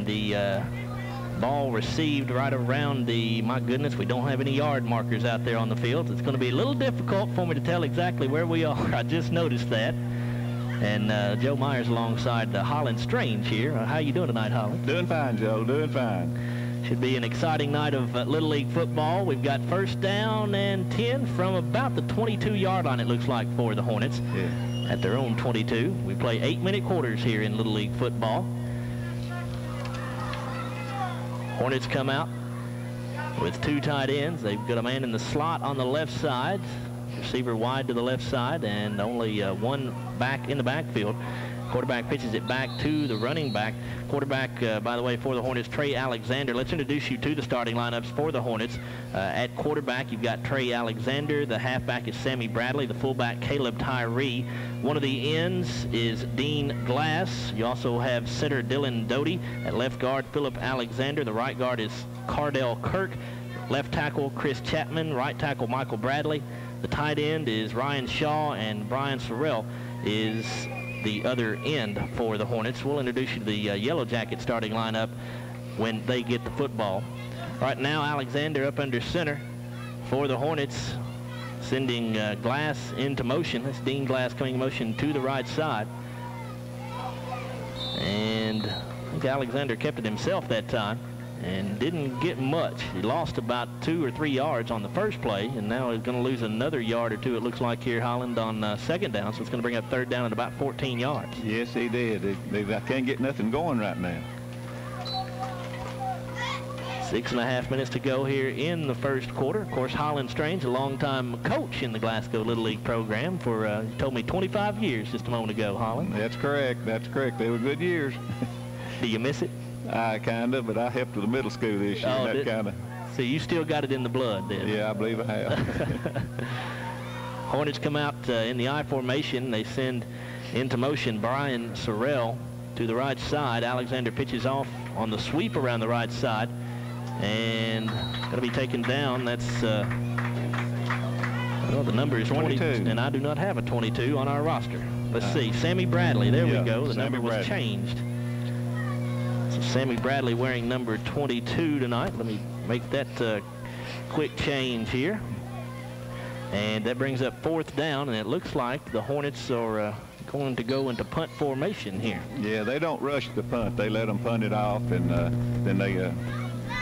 the ball received right around the, my goodness, we don't have any yard markers out there on the field. It's going to be a little difficult for me to tell exactly where we are. I just noticed that. And Joe Myers alongside Holland Strange here. How you doing tonight, Holland? Doing fine, Joe, doing fine. Should be an exciting night of Little League football. We've got first down and 10 from about the 22-yard line, it looks like, for the Hornets. Yeah. At their own 22. We play 8-minute quarters here in Little League football. Hornets come out with 2 tight ends. They've got a man in the slot on the left side, receiver wide to the left side, and only one back in the backfield. Quarterback pitches it back to the running back. Quarterback, by the way, for the Hornets, Trey Alexander. Let's introduce you to the starting lineups for the Hornets. At quarterback, you've got Trey Alexander. The halfback is Sammy Bradley. The fullback, Caleb Tyree. One of the ends is Dean Glass. You also have center Dylan Doty. At left guard, Philip Alexander. The right guard is Cardell Kirk. Left tackle, Chris Chapman. Right tackle, Michael Bradley. The tight end is Ryan Shaw, and Brian Sorrell is the other end for the Hornets. We'll introduce you to the Yellow Jacket starting lineup when they get the football. Right now, Alexander up under center for the Hornets, sending Glass into motion. That's Dean Glass coming in motion to the right side. And I think Alexander kept it himself that time and didn't get much. He lost about 2 or 3 yards on the first play, and now he's going to lose another yard or 2, it looks like here, Holland, on second down, so it's going to bring up third down at about 14 yards. Yes, he did. I can't get nothing going right now. 6.5 minutes to go here in the first quarter. Of course, Holland Strange, a longtime coach in the Glasgow Little League program for, he told me, 25 years just a moment ago, Holland. That's correct. That's correct. They were good years. Do you miss it? Kind of, but I helped with the middle school this year. Oh, that kind of. So you still got it in the blood then? Yeah, I believe I have. Hornets come out in the I formation. They send into motion Brian Sorrell to the right side. Alexander pitches off on the sweep around the right side, and going to be taken down. That's well, the number is 22, and I do not have a 22 on our roster. Let's see, Sammy Bradley. There we go. The number was changed. So Sammy Bradley wearing number 22 tonight. Let me make that quick change here. And that brings up fourth down, and it looks like the Hornets are going to go into punt formation here. Yeah, they don't rush the punt. They let them punt it off, and then they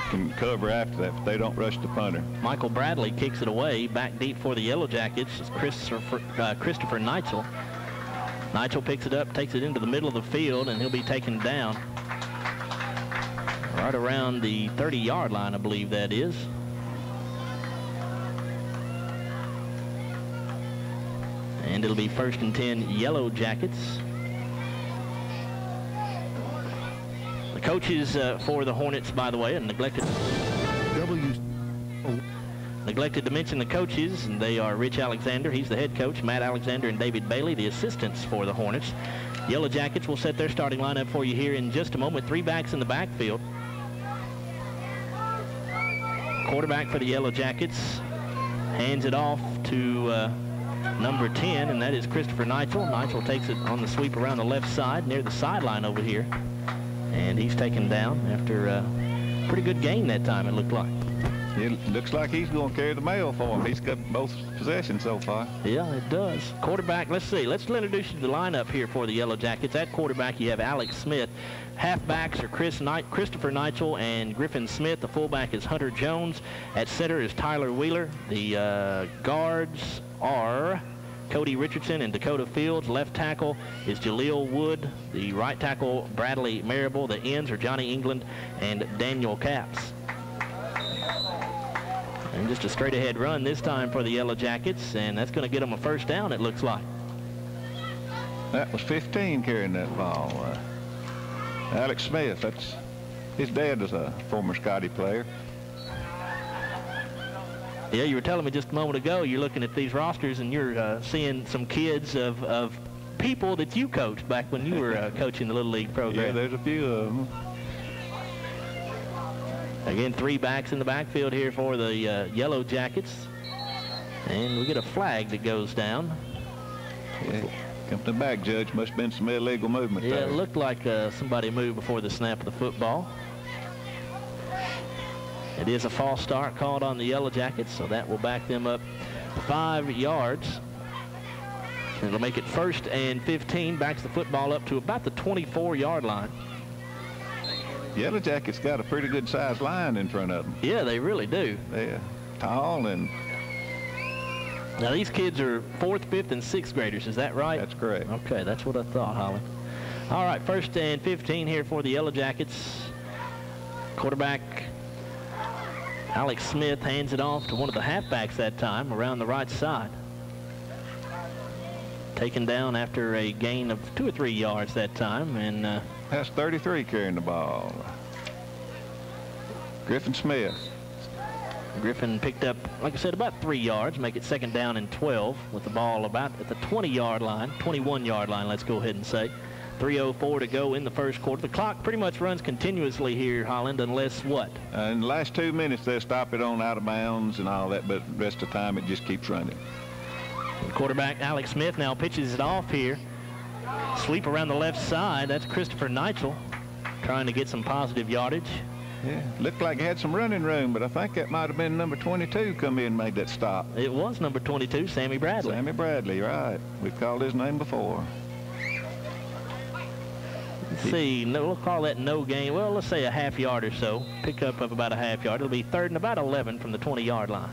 can cover after that, but they don't rush the punter. Michael Bradley kicks it away. Back deep for the Yellow Jackets is Christopher Neitzel. Neitzel picks it up, takes it into the middle of the field, and he'll be taken down right around the 30-yard line, I believe that is. And it'll be 1st and 10 Yellow Jackets. The coaches for the Hornets, by the way, and neglected to mention the coaches, and they are Rich Alexander, he's the head coach, Matt Alexander and David Bailey, the assistants for the Hornets. Yellow Jackets will set their starting lineup for you here in just a moment. 3 backs in the backfield. Quarterback for the Yellow Jackets hands it off to number 10, and that is Christopher Neitzel. Neitzel takes it on the sweep around the left side near the sideline over here, and he's taken down after a pretty good gain that time, it looked like. It looks like he's going to carry the mail for him. He's got both possessions so far. Yeah, it does. Quarterback, let's see. Let's introduce you to the lineup here for the Yellow Jackets. At quarterback, you have Alex Smith. Halfbacks are Christopher Neitzel and Griffin Smith. The fullback is Hunter Jones. At center is Tyler Wheeler. The guards are Cody Richardson and Dakota Fields. Left tackle is Jaleel Wood. The right tackle, Bradley Marable. The ends are Johnny England and Daniel Capps. And just a straight-ahead run this time for the Yellow Jackets, and that's going to get them a first down, it looks like. That was 15 carrying that ball. Alex Smith, his dad is a former Scotty player. Yeah, you were telling me just a moment ago, you're looking at these rosters, and you're seeing some kids of people that you coached back when you were coaching the Little League program. Yeah, there's a few of them. Again, 3 backs in the backfield here for the Yellow Jackets. And we get a flag that goes down. Yeah. Come to the back, Judge. Must have been some illegal movement Yeah, there. it looked like somebody moved before the snap of the football. It is a false start called on the Yellow Jackets, so that will back them up 5 yards. It'll make it 1st and 15, backs the football up to about the 24-yard line. Yellow Jackets got a pretty good sized line in front of them. Yeah, they really do. They're tall and... Now, these kids are 4th, 5th, and 6th graders. Is that right? That's correct. Okay, that's what I thought, Holland. All right, 1st and 15 here for the Yellow Jackets. Quarterback Alex Smith hands it off to one of the halfbacks that time around the right side. Taken down after a gain of 2 or 3 yards that time, and that's 33 carrying the ball. Griffin Smith. Griffin picked up, like I said, about 3 yards, make it 2nd down and 12 with the ball about at the 20-yard line, 21-yard line, let's go ahead and say. 3:04 to go in the first quarter. The clock pretty much runs continuously here, Holland, unless what? In the last 2 minutes, they'll stop it on out of bounds and all that, but the rest of the time, it just keeps running. And quarterback Alex Smith now pitches it off here. Sweep around the left side. That's Christopher Neitzel trying to get some positive yardage. Yeah, looked like he had some running room, but I think that might have been number 22 come in and made that stop. It was number 22, Sammy Bradley. Sammy Bradley, right. We've called his name before. Let's see, no, we'll call that no gain. Well, let's say a half yard or so. Pick up of about a half yard. It'll be 3rd and about 11 from the 20-yard line.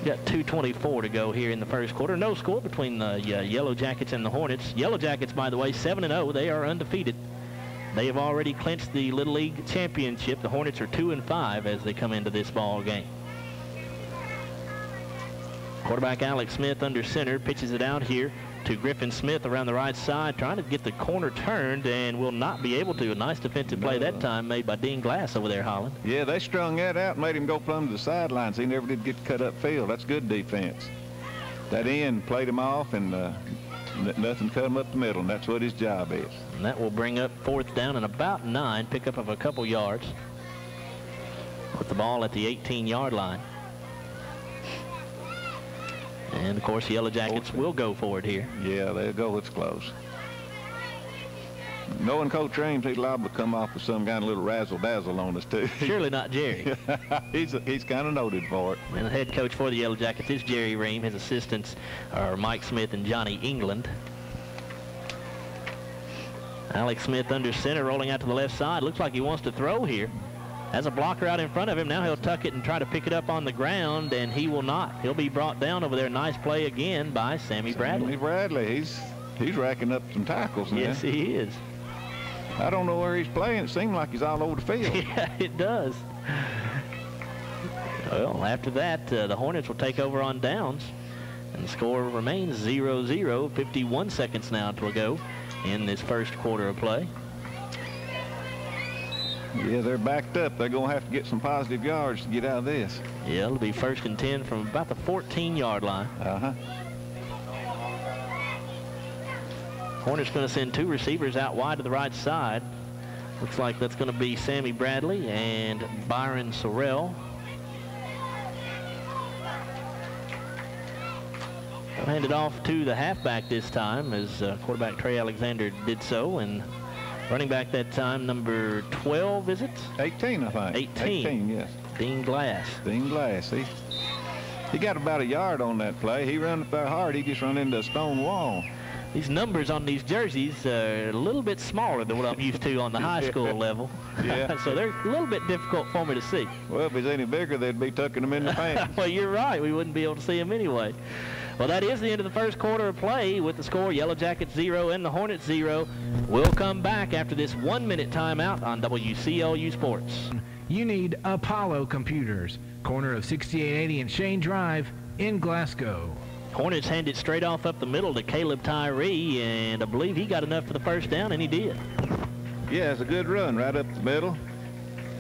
Got 2:24 to go here in the first quarter. No score between the Yellow Jackets and the Hornets. Yellow Jackets, by the way, 7-0. They are undefeated. They have already clinched the Little League Championship. The Hornets are 2-5 as they come into this ball game. Quarterback Alex Smith under center pitches it out here to Griffin Smith around the right side, trying to get the corner turned and will not be able to. A nice defensive play that time made by Dean Glass over there, Holland. Yeah, they strung that out and made him go plumb to the sidelines. He never did get cut up field. That's good defense. That end played him off and nothing cut him up the middle, and that's what his job is. And that will bring up 4th down and about 9, pickup of a couple yards with the ball at the 18-yard line. And, of course, the Yellow Jackets will go for it here. Yeah, they'll go. It's close. Knowing Coach Ames, he's liable to come off with some kind of little razzle-dazzle on us, too. Surely not Jerry. He's kind of noted for it. And the head coach for the Yellow Jackets is Jerry Ream. His assistants are Mike Smith and Johnny England. Alex Smith under center, rolling out to the left side. Looks like he wants to throw here. Has a blocker out in front of him. Now he'll tuck it and try to pick it up on the ground, and he will not. He'll be brought down over there. Nice play again by Sammy Bradley. Sammy Bradley, he's racking up some tackles now. Yes, he is. I don't know where he's playing. It seems like he's all over the field. Yeah, it does. Well, after that, the Hornets will take over on downs, and the score remains 0-0. 51 seconds now to go in this first quarter of play. Yeah, they're backed up. They're going to have to get some positive yards to get out of this. Yeah, it'll be 1st and 10 from about the 14-yard line. Uh-huh. Hornets going to send 2 receivers out wide to the right side. Looks like that's going to be Sammy Bradley and Byron Sorrell. They'll hand it off to the halfback this time as quarterback Trey Alexander did so, and running back that time, number 12, is it? 18, I think. 18, yes. Dean Glass. Dean Glass. He got about a yard on that play. He run up there hard. He just run into a stone wall. These numbers on these jerseys are a little bit smaller than what I'm used to on the high school level. Yeah. So they're a little bit difficult for me to see. Well, if he's any bigger, they'd be tucking them in the pants. Well, you're right. We wouldn't be able to see them anyway. Well, that is the end of the first quarter of play with the score Yellow Jackets 0 and the Hornets 0. We'll come back after this 1-minute timeout on WCLU Sports. You need Apollo Computers, corner of 6880 and Shane Drive in Glasgow. Hornets hand it straight off up the middle to Caleb Tyree, and I believe he got enough for the first down, and he did. Yeah, it's a good run right up the middle.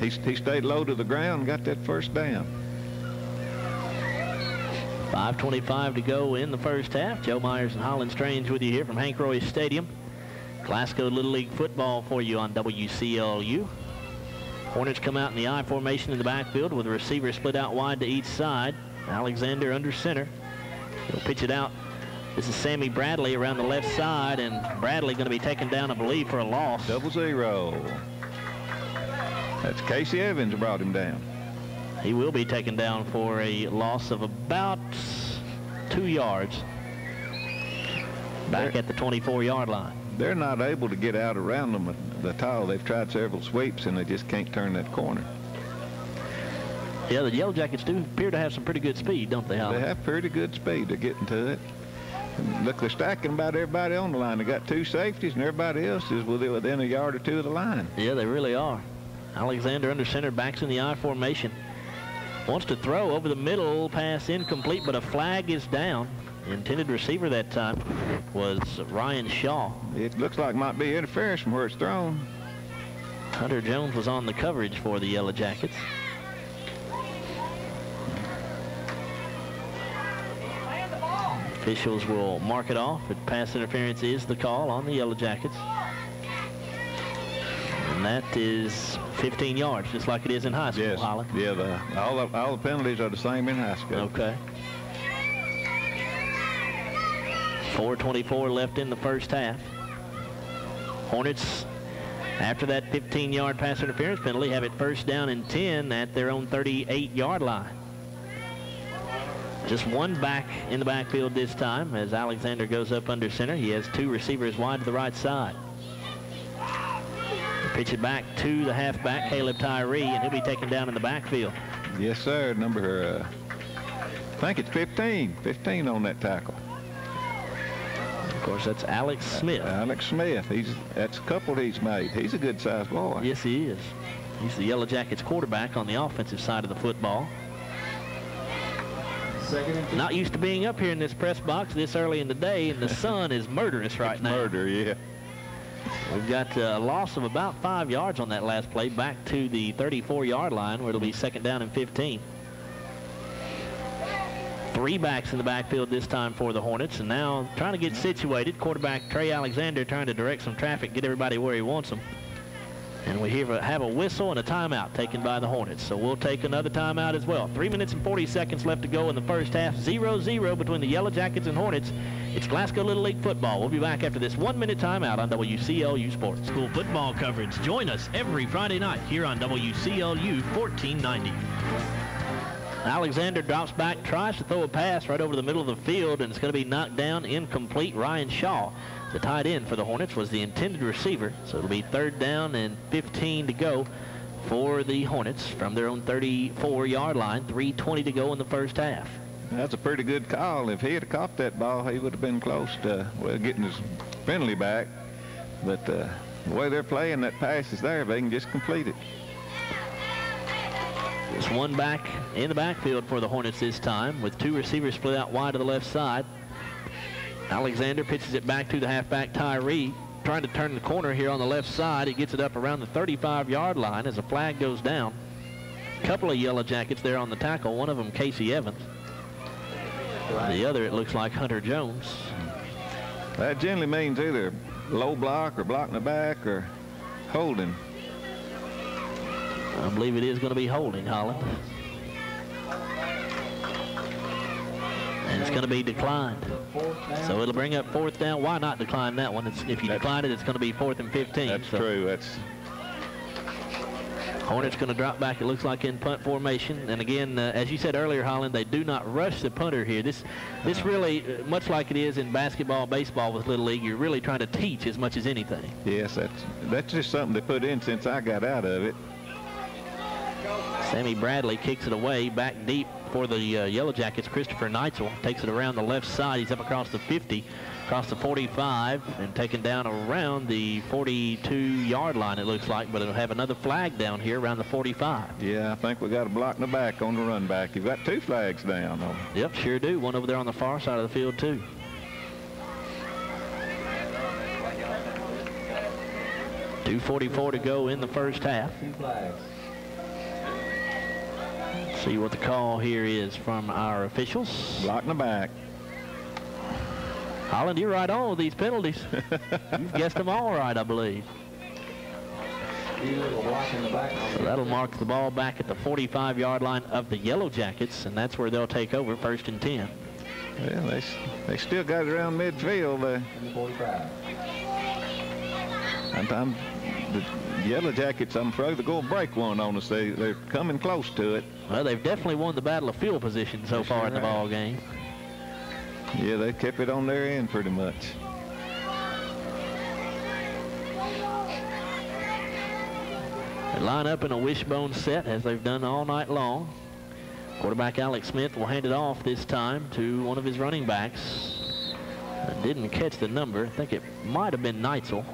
He stayed low to the ground and got that first down. 5:25 to go in the first half. Joe Myers and Holland Strange with you here from Hank Roy Stadium. Glasgow Little League football for you on WCLU. Hornets come out in the I formation in the backfield with a receiver split out wide to each side. Alexander under center. He'll pitch it out This is Sammy Bradley around the left side, and Bradley going to be taken down, I believe, for a loss. 0. That's Casey Evans brought him down. He will be taken down for a loss of about 2 yards. Back at the 24-yard line. They're not able to get out around them at the tile. They've tried several sweeps, and they just can't turn that corner. Yeah, the Yellow Jackets do appear to have some pretty good speed, don't they, Holly? They have pretty good speed. They're getting to it. And look, they're stacking about everybody on the line. They got 2 safeties, and everybody else is within a yard or 2 of the line. Yeah, they really are. Alexander under center, backs in the I formation. Wants to throw over the middle, pass incomplete, but a flag is down. The intended receiver that time was Ryan Shaw. It looks like might be interference from where it's thrown. Hunter Jones was on the coverage for the Yellow Jackets. Officials will mark it off, but pass interference is the call on the Yellow Jackets. And that is 15 yards, just like it is in high school, Yes. Holly. Yeah, all the penalties are the same in high school. Okay. 4:24 left in the first half. Hornets, after that 15-yard pass interference penalty, have it first down and 10 at their own 38-yard line. Just one back in the backfield this time as Alexander goes up under center. He has 2 receivers wide to the right side. Pitch it back to the halfback, Caleb Tyree, and he'll be taken down in the backfield. Yes, sir. Number, I think it's 15. 15 on that tackle. Of course, that's Alex Smith. Alex Smith. That's a couple he's made. He's a good-sized boy. Yes, he is. He's the Yellow Jackets quarterback on the offensive side of the football. Not used to being up here in this press box this early in the day, and the sun is murderous right now. Murder, yeah. We've got a loss of about 5 yards on that last play, back to the 34-yard line where it'll be second down and 15. 3 backs in the backfield this time for the Hornets, and now trying to get situated. Quarterback Trey Alexander trying to direct some traffic, get everybody where he wants them. And we have a whistle and a timeout taken by the Hornets. So we'll take another timeout as well. 3 minutes and 40 seconds left to go in the first half. 0-0 between the Yellow Jackets and Hornets. It's Glasgow Little League football. We'll be back after this 1-minute timeout on WCLU Sports. School football coverage. Join us every Friday night here on WCLU 1490. Alexander drops back, tries to throw a pass right over the middle of the field, and it's going to be knocked down, incomplete. Ryan Shaw, the tight end for the Hornets, was the intended receiver. So it'll be third down and 15 to go for the Hornets from their own 34-yard line. 3:20 to go in the first half. That's a pretty good call. If he had caught that ball, he would have been close to, well, getting his penalty back. But the way they're playing, that pass is there. They can just complete it. Just one back in the backfield for the Hornets this time, with 2 receivers split out wide to the left side. Alexander pitches it back to the halfback Tyree, trying to turn the corner here on the left side. He gets it up around the 35-yard line as a flag goes down. A couple of Yellow Jackets there on the tackle, one of them Casey Evans. The other, it looks like Hunter Jones. That generally means either low block or blocking the back or holding. I believe it is going to be holding, Holland. And it's going to be declined. So it'll bring up fourth down. Why not decline that one? If you decline it, it's going to be 4th and 15. That's true. Hornets going to drop back, it looks like, in punt formation. And again, as you said earlier, Holland, they do not rush the punter here. This really, much like it is in basketball, baseball with Little League, you're really trying to teach as much as anything. Yes, that's just something they put in since I got out of it. Sammy Bradley kicks it away, back deep for the Yellow Jackets. Christopher Neitzel takes it around the left side. He's up across the 50, across the 45, and taken down around the 42-yard line, it looks like, but it'll have another flag down here around the 45. Yeah, I think we got a block in the back on the run back. You've got 2 flags down. Yep, sure do. One over there on the far side of the field, too. .244 to go in the first half. 2 flags. See what the call here is from our officials. Block in the back. Holland, you're right on with these penalties. You've guessed them all right, I believe. So that'll mark the ball back at the 45-yard line of the Yellow Jackets, and that's where they'll take over 1st and 10. Well, they still got it around midfield there. Sometimes the Yellow Jackets, I'm afraid they're going to break one on us. They're coming close to it. Well, they've definitely won the battle of field position so far in the ball game. Yeah, they kept it on their end pretty much. They line up in a wishbone set as they've done all night long. Quarterback Alex Smith will hand it off this time to one of his running backs. Didn't catch the number. I think it might have been Neitzel.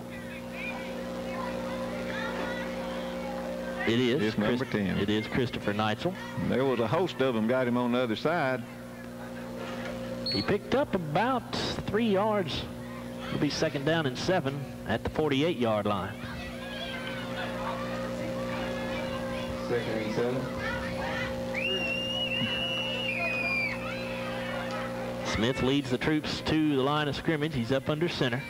It is. It's number 10. It is Christopher Neitzel. There was a host of them got him on the other side. He picked up about 3 yards. It'll be 2nd down and 7 at the 48-yard line. 2nd and 7. Smith leads the troops to the line of scrimmage. He's up under center.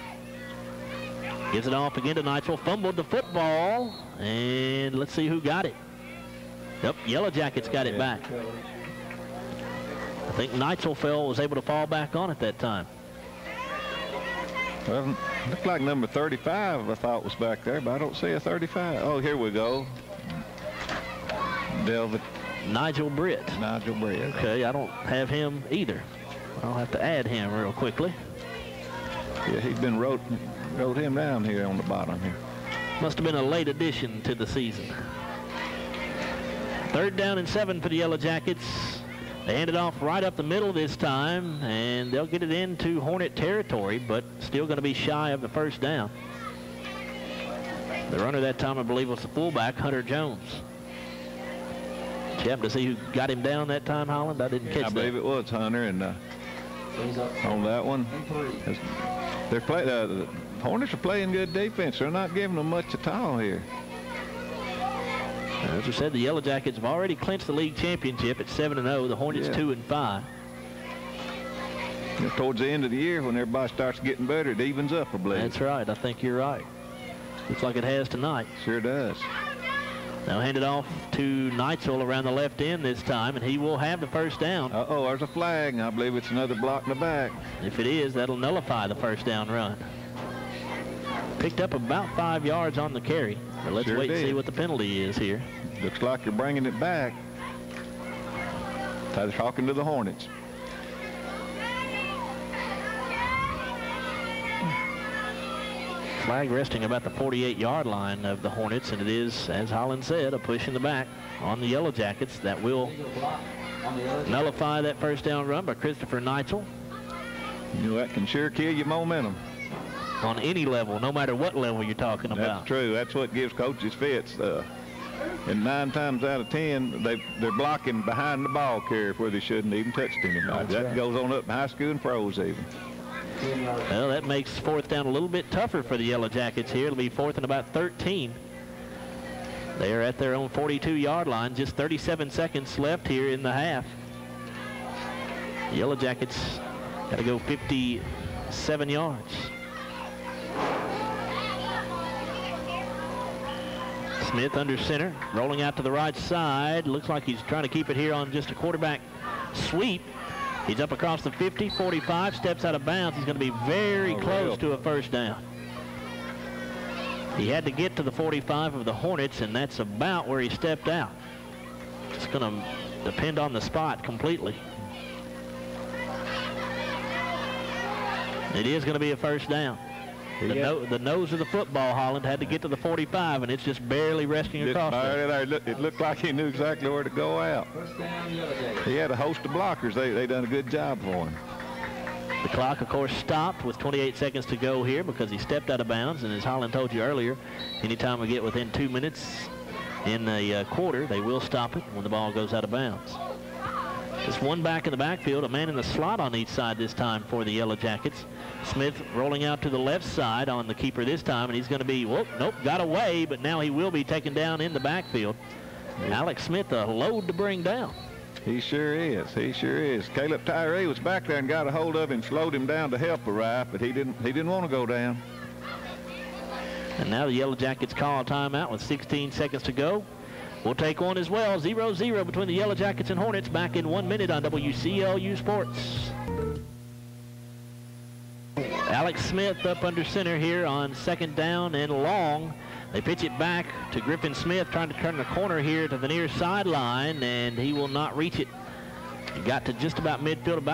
Gives it off again to Neitzel. Fumbled the football. And let's see who got it. Yep, Yellow Jackets got it back. I think Neitzel was able to fall back on it that time. Well, looked like number 35 I thought was back there, but I don't see a 35. Oh, here we go. Nigel Britt. Nigel Britt. Okay, I don't have him either. I'll have to add him real quickly. Yeah, he's been wrote him down here on the bottom here. Must have been a late addition to the season. 3rd down and 7 for the Yellow Jackets. They hand it off right up the middle this time, and they'll get it into Hornet territory, but still going to be shy of the 1st down. The runner that time, I believe, was the fullback, Hunter Jones. Did you happen to see who got him down that time, Holland? I didn't catch that. I believe it was Hunter, and on that one, the Hornets are playing good defense. They're not giving them much at all here. As I said, the Yellow Jackets have already clinched the league championship at 7-0. The Hornets 2-5. Towards the end of the year, when everybody starts getting better, it evens up a bit. That's right. I think you're right. Looks like it has tonight. Sure does. Now hand it off to Neitzel around the left end this time, and he will have the 1st down. Uh-oh, there's a flag. I believe it's another block in the back. If it is, that'll nullify the 1st down run. Picked up about 5 yards on the carry. But let's wait and see what the penalty is here. Looks like you're bringing it back. They're talking to the Hornets. Flag resting about the 48-yard line of the Hornets, and it is, as Holland said, a push in the back on the Yellow Jackets that will nullify that 1st down run by Christopher Neitzel. You know, that can sure kill your momentum. On any level, no matter what level you're talking about. That's true. That's what gives coaches fits. And 9 times out of 10, they're blocking behind the ball carrier where they shouldn't even touched anybody. That goes on up in high school and pros even. Well, that makes 4th down a little bit tougher for the Yellow Jackets here. It'll be 4th and about 13. They are at their own 42-yard line. Just 37 seconds left here in the half. The Yellow Jackets got to go 57 yards. Smith under center, rolling out to the right side. Looks like he's trying to keep it here on just a quarterback sweep. He's up across the 50, 45, steps out of bounds. He's going to be very close to a 1st down. He had to get to the 45 of the Hornets, and that's about where he stepped out. It's going to depend on the spot completely. It is going to be a 1st down. The nose of the football, Holland, had to get to the 45, and it's just barely resting across there. It looked like he knew exactly where to go out. He had a host of blockers. They done a good job for him. The clock, of course, stopped with 28 seconds to go here because he stepped out of bounds, and as Holland told you earlier, anytime we get within 2 minutes in a quarter, they will stop it when the ball goes out of bounds. Just one back in the backfield, a man in the slot on each side this time for the Yellow Jackets. Smith rolling out to the left side on the keeper this time, and he's going to be, nope, got away, but now he will be taken down in the backfield. Alex Smith, a load to bring down. He sure is. He sure is. Caleb Tyree was back there and got a hold of him, slowed him down to help arrive, but he didn't want to go down. And now the Yellow Jackets call a timeout with 16 seconds to go. We'll take one as well. 0-0 between the Yellow Jackets and Hornets. Back in 1 minute on WCLU Sports. Alex Smith up under center here on second down and long. They pitch it back to Griffin Smith, trying to turn the corner here to the near sideline, and he will not reach it. He got to just about midfield,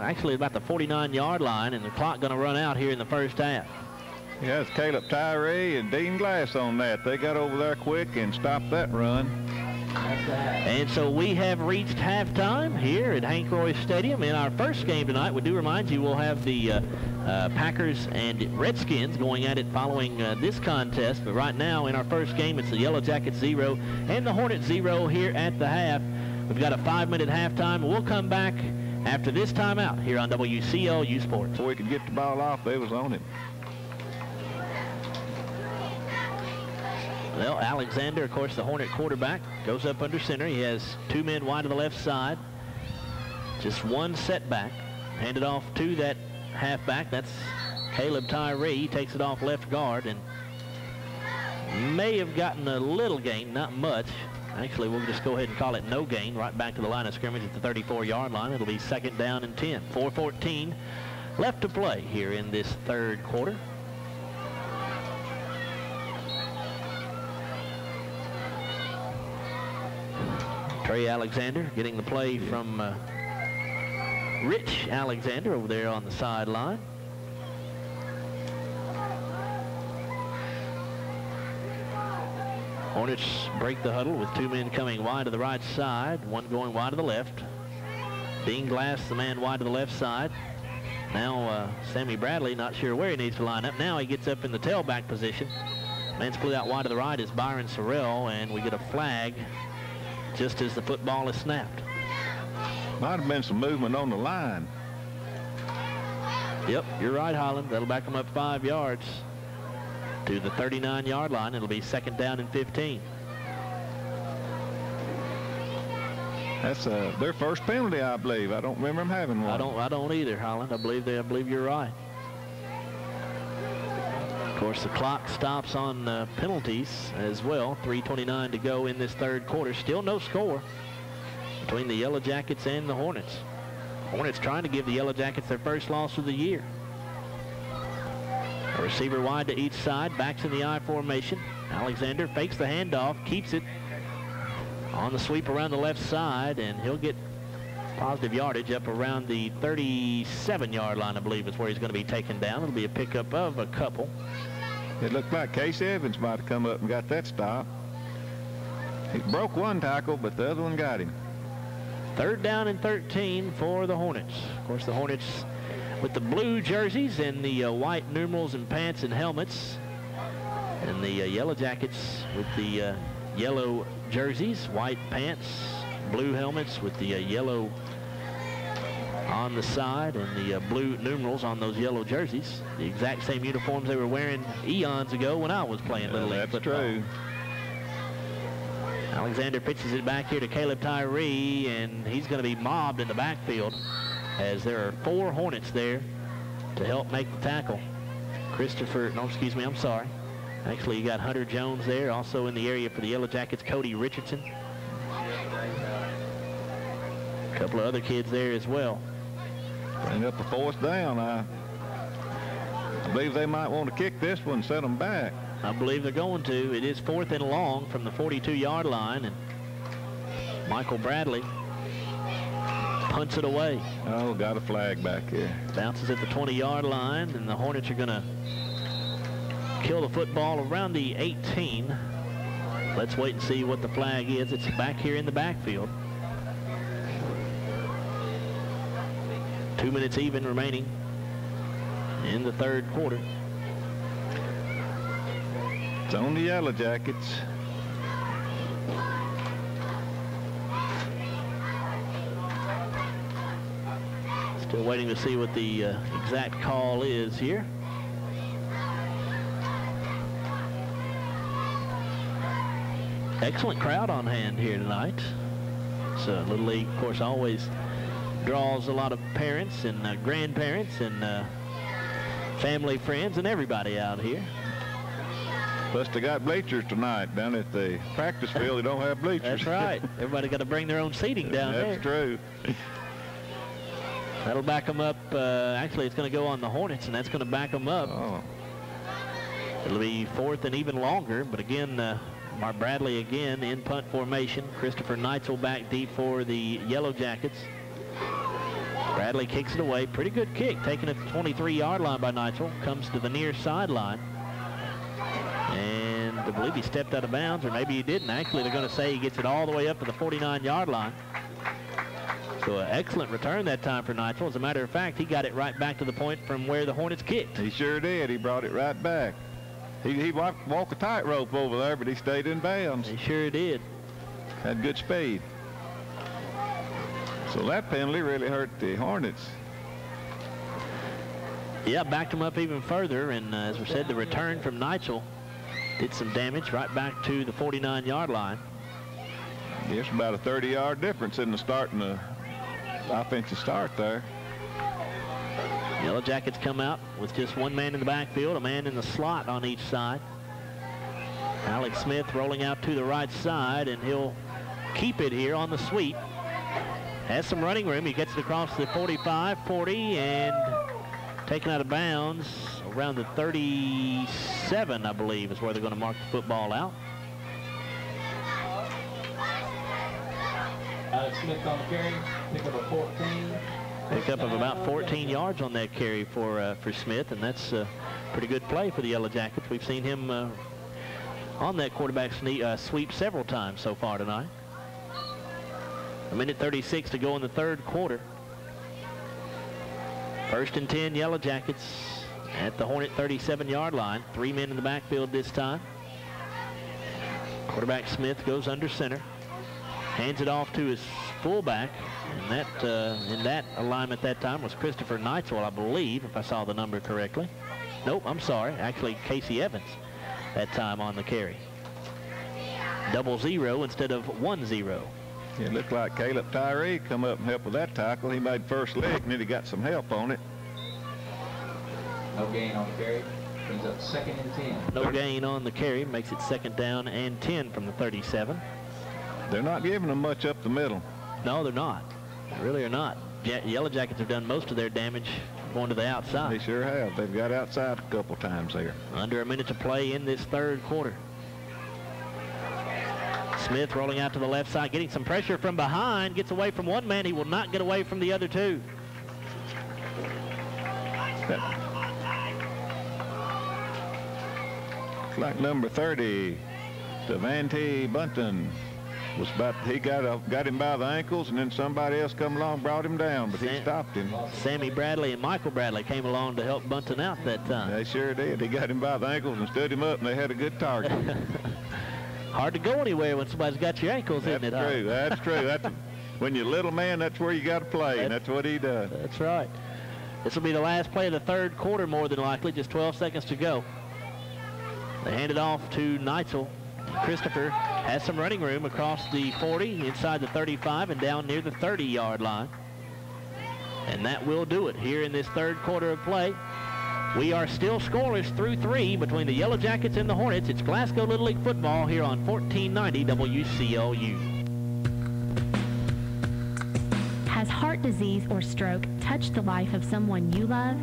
actually about the 49-yard line, and the clock going to run out here in the first half. Yeah, it's Caleb Tyree and Dean Glass on that. They got over there quick and stopped that run. And so we have reached halftime here at Hank Roy Stadium. In our first game tonight, we do remind you we'll have the Packers and Redskins going at it following this contest. But right now in our first game, it's the Yellow Jackets 0 and the Hornets 0 here at the half. We've got a 5-minute halftime. We'll come back after this timeout here on WCLU Sports. Before we could get the ball off, they was on him. Well, Alexander, of course, the Hornet quarterback, goes up under center. He has 2 men wide to the left side. Just one setback. Handed off to that halfback. That's Caleb Tyree. He takes it off left guard and may have gotten a little gain, not much. Actually, we'll just go ahead and call it no gain, right back to the line of scrimmage at the 34-yard line. It'll be second down and 10. 4:14 left to play here in this third quarter. Trey Alexander getting the play from Rich Alexander over there on the sideline. Hornets break the huddle with 2 men coming wide to the right side, 1 going wide to the left. Dean Glass, the man wide to the left side. Now Sammy Bradley, not sure where he needs to line up. Now he gets up in the tailback position. Man split out wide to the right is Byron Sorrell, and we get a flag just as the football is snapped. Might have been some movement on the line. Yep, you're right, Holland. That'll back them up 5 yards to the 39-yard line. It'll be second down and 15. That's their first penalty, I believe. I don't remember them having one. I don't either, Holland. I believe you're right. Of course, the clock stops on penalties as well. 3:29 to go in this third quarter. Still no score between the Yellow Jackets and the Hornets. Hornets trying to give the Yellow Jackets their first loss of the year. A receiver wide to each side, backs in the I formation. Alexander fakes the handoff, keeps it on the sweep around the left side, and he'll get positive yardage up around the 37-yard line, I believe is where he's going to be taken down. It'll be a pickup of a couple. It looked like Case Evans might have come up and got that stop. He broke one tackle, but the other one got him. Third down and 13 for the Hornets. Of course, the Hornets with the blue jerseys and the white numerals and pants and helmets. And the Yellow Jackets with the yellow jerseys, white pants, blue helmets with the yellow on the side and the blue numerals on those yellow jerseys. The exact same uniforms they were wearing eons ago when I was playing Little League football. That's true. Alexander pitches it back here to Caleb Tyree, and he's going to be mobbed in the backfield as there are 4 Hornets there to help make the tackle. Actually, you got Hunter Jones there, also in the area for the Yellow Jackets, Cody Richardson. A couple of other kids there as well. Bring up a 4th down. I believe they might want to kick this one and set them back. I believe they're going to. It is 4th and long from the 42-yard line, and Michael Bradley punts it away. Oh, got a flag back here. Bounces at the 20-yard line, and the Hornets are going to kill the football around the 18. Let's wait and see what the flag is. It's back here in the backfield. 2 minutes even remaining in the third quarter. It's on the Yellow Jackets. Still waiting to see what the exact call is here. Excellent crowd on hand here tonight. So Little League, of course, always draws a lot of parents and grandparents and family, friends, and everybody out here. Plus, they got bleachers tonight down at the practice field. They don't have bleachers. That's right. Everybody got to bring their own seating down there. That's true. That'll back them up. Actually, it's going to go on the Hornets, and that's going to back them up. Oh. It'll be 4th and even longer, but again, Mark Bradley again in punt formation. Christopher Neitzel back deep for the Yellow Jackets. Bradley kicks it away. Pretty good kick, taken at the 23-yard line by Neitzel. Comes to the near sideline. And I believe he stepped out of bounds, or maybe he didn't. Actually, they're going to say he gets it all the way up to the 49-yard line. So an excellent return that time for Neitzel. As a matter of fact, he got it right back to the point from where the Hornets kicked. He sure did. He brought it right back. He walked a tightrope over there, but he stayed in bounds. He sure did. Had good speed. So that penalty really hurt the Hornets. Yeah, backed him up even further, and as we said, the return from Neitzel did some damage right back to the 49-yard line. There's about a 30-yard difference in the start and the offensive start there. Yellow Jackets come out with just one man in the backfield, a man in the slot on each side. Alex Smith rolling out to the right side, and he'll keep it here on the sweep. Has some running room. He gets it across the 45, 40, and taken out of bounds around the 37, I believe, is where they're going to mark the football out. Alex Smith on the carry, pick up a 14. Pickup of about 14 yards on that carry for Smith, and that's a pretty good play for the Yellow Jackets. We've seen him on that quarterback sweep several times so far tonight. 1:36 to go in the third quarter. 1st and 10, Yellow Jackets at the Hornet 37-yard line. 3 men in the backfield this time. Quarterback Smith goes under center, hands it off to his fullback, and that in that alignment that time was Christopher Neitzel, I believe, if I saw the number correctly. Nope, I'm sorry. Actually, Casey Evans that time on the carry. 00 instead of 10. It looked like Caleb Tyree come up and help with that tackle. He made first leg, and then he got some help on it. No gain on the carry. Brings up 2nd and 10. No gain on the carry. Makes it 2nd down and 10 from the 37. They're not giving them much up the middle. No, they're not. They really are not. Yellow Jackets have done most of their damage going to the outside. They sure have. They've got outside a couple times there. Under a minute to play in this third quarter. Smith rolling out to the left side, getting some pressure from behind, gets away from one man. He will not get away from the other two. Looks like number 30, Devante Bunton, was about, he got him by the ankles, and then somebody else come along, brought him down, but he stopped him. Sammy Bradley and Michael Bradley came along to help Bunton out that time. They sure did. He got him by the ankles and stood him up, and they had a good target. Hard to go anywhere when somebody's got your ankles, isn't it? That's true. That's true. That's when you're a little man, that's where you got to play, and that's what he does. That's right. This will be the last play of the third quarter, more than likely. Just 12 seconds to go. They hand it off to Neitzel. Christopher has some running room across the 40, inside the 35, and down near the 30-yard line. And that will do it here in this third quarter of play. We are still scoreless through 3 between the Yellow Jackets and the Hornets. It's Glasgow Little League football here on 1490 WCLU. Has heart disease or stroke touched the life of someone you love?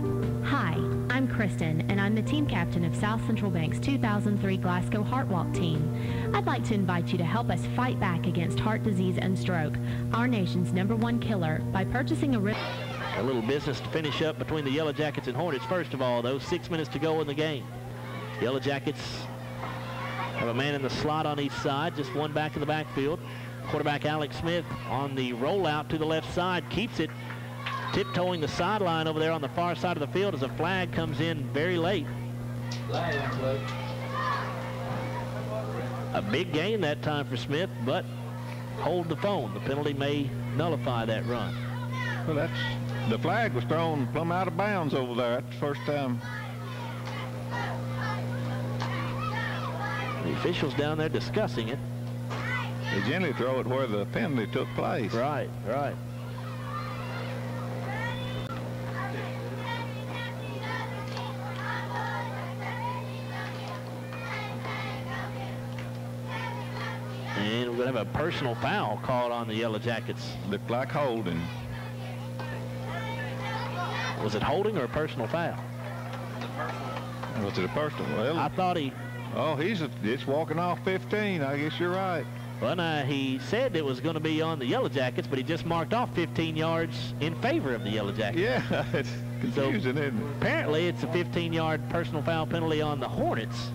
Hi, I'm Kristen, and I'm the team captain of South Central Bank's 2003 Glasgow Heart Walk team. I'd like to invite you to help us fight back against heart disease and stroke, our nation's #1 killer, by purchasing a little business to finish up between the Yellow Jackets and Hornets. First of all, those 6 minutes to go in the game. Yellow Jackets have a man in the slot on each side, just one back in the backfield. Quarterback Alex Smith on the rollout to the left side, keeps it, tiptoeing the sideline over there on the far side of the field as a flag comes in very late. A big gain that time for Smith, but hold the phone. The penalty may nullify that run. Well, the flag was thrown plumb out of bounds over there. That's the first time. The officials down there discussing it. They generally throw it where the penalty took place. Right, right. And we're going to have a personal foul called on the Yellow Jackets. Looked like holding. Was it holding or a personal foul? Was it a personal? Well, I thought he... Oh, it's walking off 15. I guess you're right. Well, now, he said it was going to be on the Yellow Jackets, but he just marked off 15 yards in favor of the Yellow Jackets. Yeah, it's confusing, isn't it? Apparently, it's a 15-yard personal foul penalty on the Hornets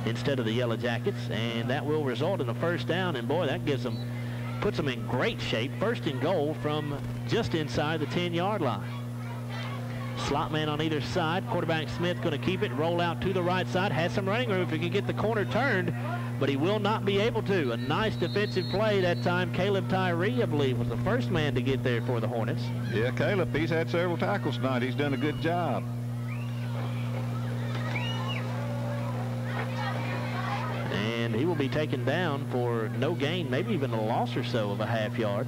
instead of the Yellow Jackets, and that will result in a first down, and boy, that puts them in great shape. First and goal from just inside the 10-yard line. Slot man on either side. Quarterback Smith going to keep it, roll out to the right side. Has some running room if he can get the corner turned, but he will not be able to. A nice defensive play that time. Caleb Tyree, I believe, was the first man to get there for the Hornets. Yeah, Caleb, he's had several tackles tonight. He's done a good job. And he will be taken down for no gain, maybe even a loss or so of a half yard.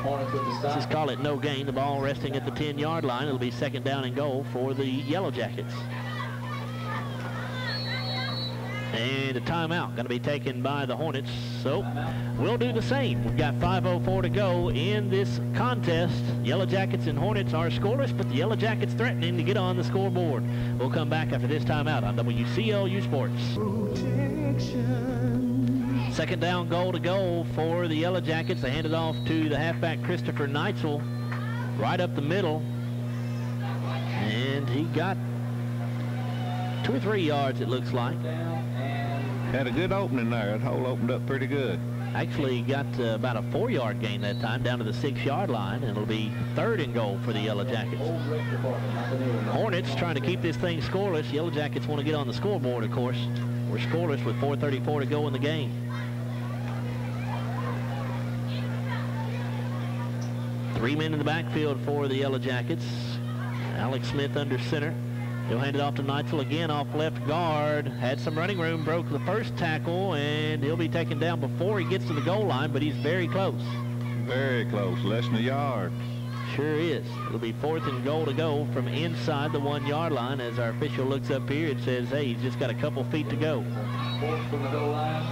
Let's just call it no gain. The ball resting at the 10-yard line. It'll be second down and goal for the Yellow Jackets. And a timeout going to be taken by the Hornets. So we'll do the same. We've got 5:04 to go in this contest. Yellow Jackets and Hornets are scoreless, but the Yellow Jackets threatening to get on the scoreboard. We'll come back after this timeout on WCLU Sports. Second down goal to go for the Yellow Jackets. They hand it off to the halfback Christopher Neitzel right up the middle. And he got 2 or 3 yards, it looks like. Had a good opening there. That hole opened up pretty good. Actually got about a 4-yard gain that time down to the 6-yard line, and it'll be third and goal for the Yellow Jackets. Hornets trying to keep this thing scoreless. Yellow Jackets want to get on the scoreboard, of course. We're scoreless with 4:34 to go in the game. 3 men in the backfield for the Yellow Jackets. Alex Smith under center. He'll hand it off to Neitzel again off left guard. Had some running room, broke the first tackle, and he'll be taken down before he gets to the goal line, but he's very close. Very close, less than a yard. Sure is. It'll be fourth and goal to go from inside the 1-yard line. As our official looks up here, it says, hey, he's just got a couple feet to go. Fourth from the goal line.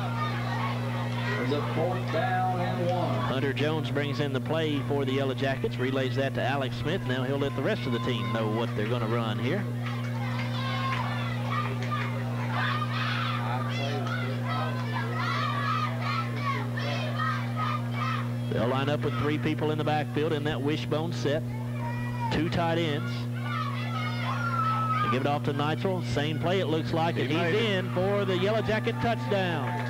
There's a fourth down and 1. Hunter Jones brings in the play for the Yellow Jackets, relays that to Alex Smith. Now he'll let the rest of the team know what they're going to run here. They'll line up with 3 people in the backfield in that wishbone set. 2 tight ends. They give it off to Neitzel. Same play it looks like, and he's in for the Yellow Jacket touchdown.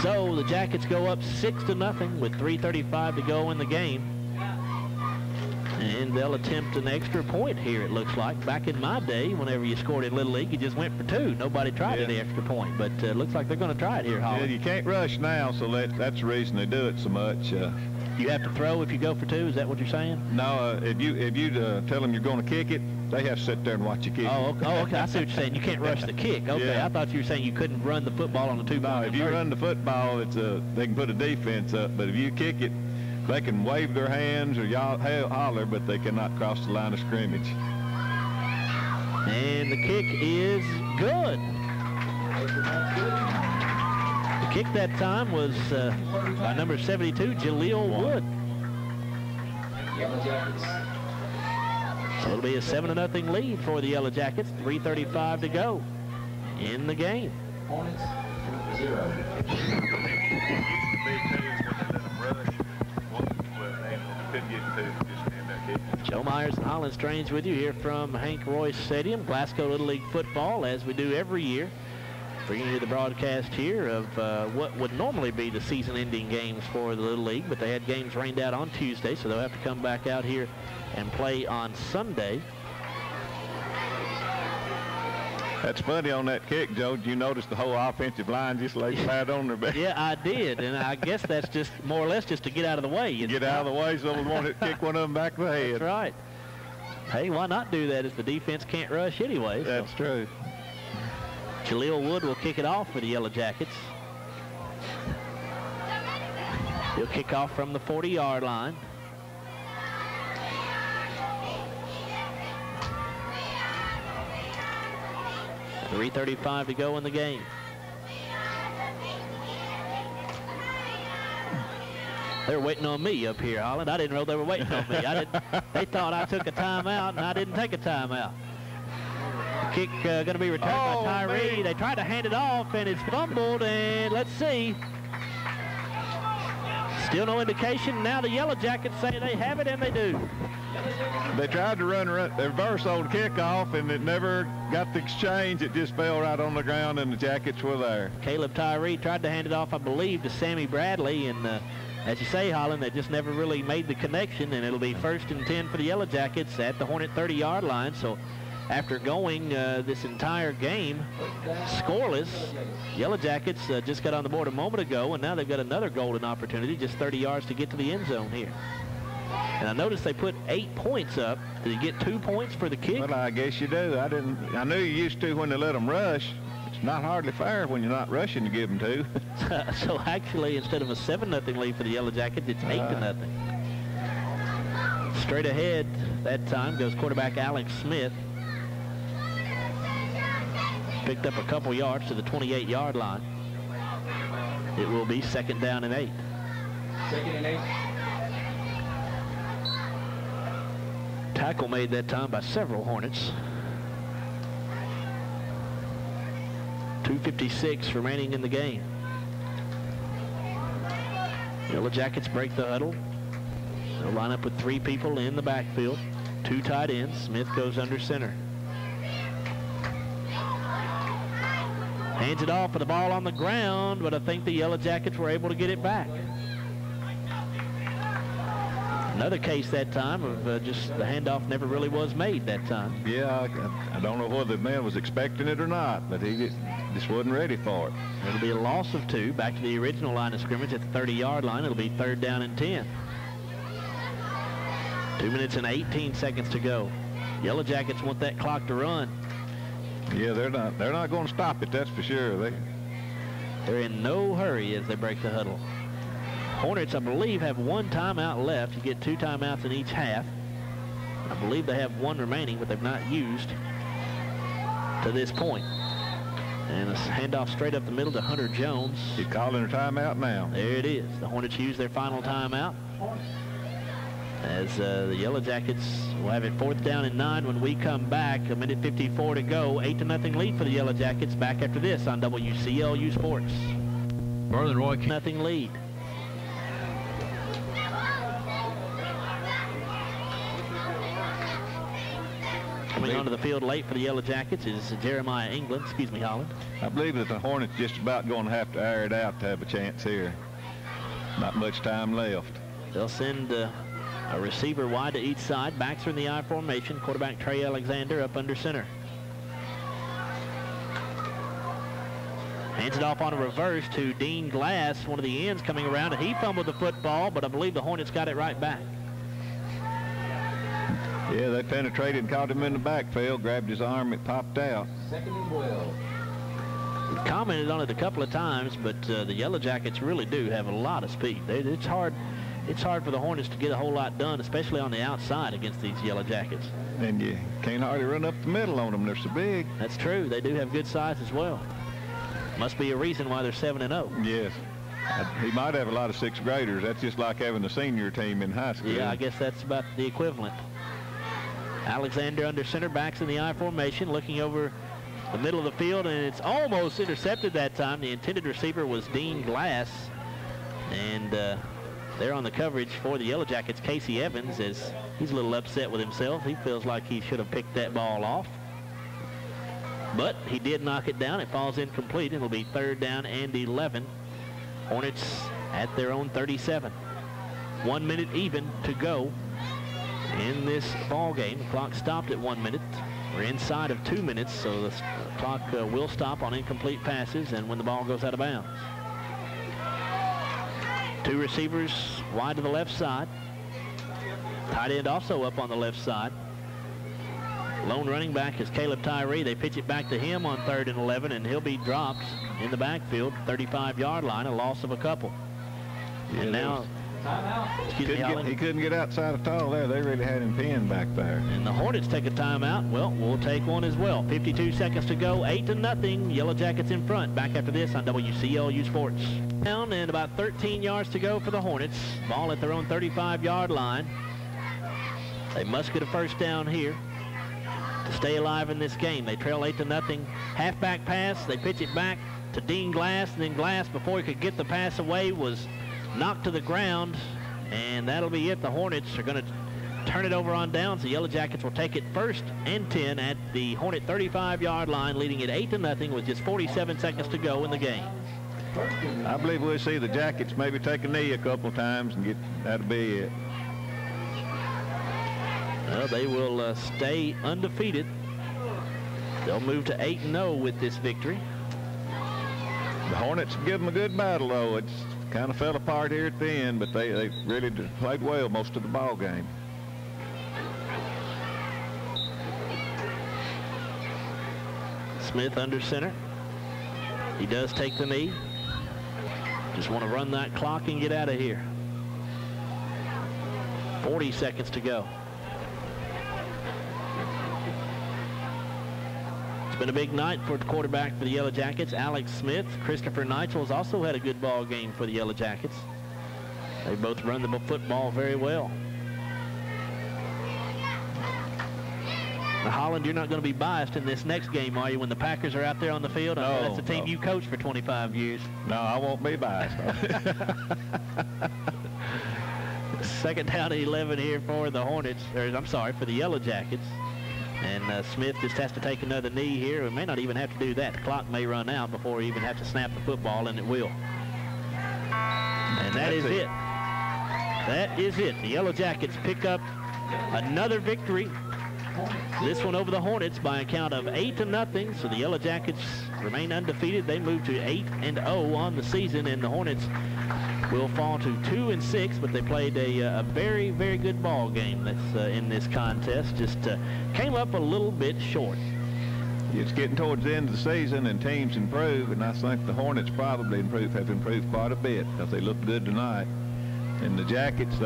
So the Jackets go up 6-0 with 3:35 to go in the game. And they'll attempt an extra point here, it looks like. Back in my day, whenever you scored in Little League, you just went for 2. Nobody tried any extra point, but it looks like they're going to try it here, Holly. Yeah, you can't rush now, so that's the reason they do it so much. You have to throw if you go for 2, is that what you're saying? No, if you tell them you're going to kick it, they have to sit there and watch you kick it. Oh, okay, I see what you're saying. You can't rush the kick. Okay, yeah. I thought you were saying you couldn't run the football on the 2-point. No, if you run the football, they can put a defense up, but if you kick it, they can wave their hands or holler, but they cannot cross the line of scrimmage. And the kick is good. The kick that time was by number 72, Jaleel Wood. So it'll be a 7-0 lead for the Yellow Jackets. 3:35 to go in the game. Hornets 0. Joe Myers and Holland Strange with you here from Hank Royce Stadium, Glasgow Little League football, as we do every year. Bringing you the broadcast here of what would normally be the season-ending games for the Little League, but they had games rained out on Tuesday, so they'll have to come back out here and play on Sunday. That's funny on that kick, Joe. Did you notice the whole offensive line just lay flat on their back? Yeah, I did, and I guess that's just more or less just to get out of the way. Get out of the way so we want to kick one of them back in the head. That's right. Hey, why not do that if the defense can't rush anyway? That's true. Jaleel Wood will kick it off for the Yellow Jackets. He'll kick off from the 40-yard line. .335 to go in the game. They're waiting on me up here, Holland. I didn't know they were waiting on me. They thought I took a timeout, and I didn't take a timeout. Kick going to be returned by Tyree. Man. They tried to hand it off, and it's fumbled, and let's see. Still no indication. Now the Yellow Jackets say they have it, and they do. They tried to run reverse on the kickoff, and it never got the exchange. It just fell right on the ground, and the Jackets were there. Caleb Tyree tried to hand it off, I believe, to Sammy Bradley, and as you say, Holland, they just never really made the connection, and it'll be 1st and 10 for the Yellow Jackets at the Hornet 30-yard line. So after going this entire game scoreless, Yellow Jackets just got on the board a moment ago, and now they've got another golden opportunity, just 30 yards to get to the end zone here. And I noticed they put 8 points up. Did you get 2 points for the kick? Well, I guess you do. I knew you used to when they let them rush. It's not hardly fair when you're not rushing to give them 2. So actually, instead of a 7-0 lead for the Yellow Jackets, it's 8-0. Straight ahead that time goes quarterback Alex Smith. Picked up a couple yards to the 28-yard line. It will be 2nd down and 8. 2nd and 8. Tackle made that time by several Hornets. 2:56 remaining in the game. Yellow Jackets break the huddle. They'll line up with 3 people in the backfield. 2 tight ends. Smith goes under center. Hands it off with the ball on the ground, but I think the Yellow Jackets were able to get it back. Another case that time of just the handoff never really was made that time. Yeah, I don't know whether the man was expecting it or not, but he just wasn't ready for it. It'll be a loss of 2 back to the original line of scrimmage at the 30-yard line. It'll be 3rd down and 10. 2 minutes and 18 seconds to go. Yellow Jackets want that clock to run. Yeah, they're not going to stop it, that's for sure. They're in no hurry as they break the huddle. Hornets, I believe, have 1 timeout left. You get 2 timeouts in each half. I believe they have 1 remaining, but they've not used to this point. And a handoff straight up the middle to Hunter Jones. He's calling a timeout now. There it is. The Hornets use their final timeout. As the Yellow Jackets will have it 4th down and 9 when we come back. 1:54 to go. 8-0 lead for the Yellow Jackets. Back after this on WCLU Sports. Marlon Roy. Nothing lead. Coming onto the field late for the Yellow Jackets is Jeremiah England. Excuse me, Holland. I believe that the Hornets just about going to have to air it out to have a chance here. Not much time left. They'll send a receiver wide to each side. Backs are in the I formation. Quarterback Trey Alexander up under center. Hands it off on a reverse to Dean Glass, one of the ends coming around, and he fumbled the football, but I believe the Hornets got it right back. Yeah, they penetrated and caught him in the backfield, grabbed his arm, it popped out. 2nd and 12. We've commented on it a couple of times, but the Yellow Jackets really do have a lot of speed. It's hard for the Hornets to get a whole lot done, especially on the outside against these Yellow Jackets. And you can't hardly run up the middle on them. They're so big. That's true. They do have good size as well. Must be a reason why they're 7-0. Yes. He might have a lot of 6th graders. That's just like having a senior team in high school. Yeah, I guess that's about the equivalent. Alexander under center, backs in the I formation, looking over the middle of the field, and it's almost intercepted that time. The intended receiver was Dean Glass, and there on the coverage for the Yellow Jackets, Casey Evans, as he's a little upset with himself. He feels like he should have picked that ball off. But he did knock it down. It falls incomplete. It'll be 3rd down and 11. Hornets at their own 37. 1 minute even to go in this ball game. The clock stopped at 1 minute. We're inside of 2 minutes, so the clock will stop on incomplete passes and when the ball goes out of bounds. 2 receivers wide to the left side. Tight end also up on the left side. Lone running back is Caleb Tyree. They pitch it back to him on 3rd and 11, and he'll be dropped in the backfield, 35-yard line, a loss of a couple. Yeah, and now Excuse me, Holland. He couldn't get outside of tall there. They really had him pinned back there. And the Hornets take a timeout. Well, we'll take one as well. 52 seconds to go, 8-0. Yellow Jackets in front. Back after this on WCLU Sports. Down and about 13 yards to go for the Hornets. Ball at their own 35-yard line. They must get a first down here to stay alive in this game. They trail 8-0. Halfback pass. They pitch it back to Dean Glass, and then Glass, before he could get the pass away, was knocked to the ground, and that'll be it. The Hornets are going to turn it over on downs. The Yellow Jackets will take it 1st and 10 at the Hornet 35-yard line, leading it 8-0 with just 47 seconds to go in the game. I believe we'll see the Jackets maybe take a knee a couple times and that'll be it. Well, they will stay undefeated. They'll move to 8-0 with this victory. The Hornets give them a good battle, though. It's kind of fell apart here at the end, but they really played well most of the ball game. Smith under center. He does take the knee. Just want to run that clock and get out of here. 40 seconds to go. It's been a big night for the quarterback for the Yellow Jackets, Alex Smith. Christopher Neitzel's also had a good ball game for the Yellow Jackets. They both run the football very well. Now, Holland, you're not going to be biased in this next game, are you, when the Packers are out there on the field? No, that's the team you coached for 25 years. No, I won't be biased. Second down and 11 here for the Hornets, or I'm sorry, for the Yellow Jackets. And Smith just has to take another knee here. We may not even have to do that. The clock may run out before we even have to snap the football, and it will. And that is it. That is it. The Yellow Jackets pick up another victory. This one over the Hornets by a count of 8-0. So the Yellow Jackets remain undefeated. They move to 8-0 on the season, and the Hornets will fall to 2-6, but they played a very, very good ball game that's in this contest. Just came up a little bit short. It's getting towards the end of the season, and teams improve, and I think the Hornets probably have improved quite a bit because they look good tonight. And the Jackets,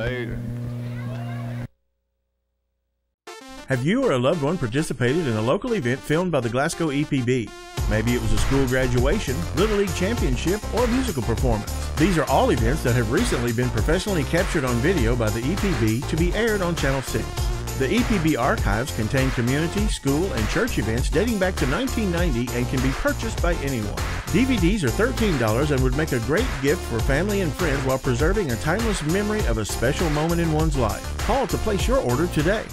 Have you or a loved one participated in a local event filmed by the Glasgow EPB? Maybe it was a school graduation, Little League championship, or musical performance. These are all events that have recently been professionally captured on video by the EPB to be aired on Channel 6. The EPB archives contain community, school, and church events dating back to 1990 and can be purchased by anyone. DVDs are $13 and would make a great gift for family and friends while preserving a timeless memory of a special moment in one's life. Call to place your order today.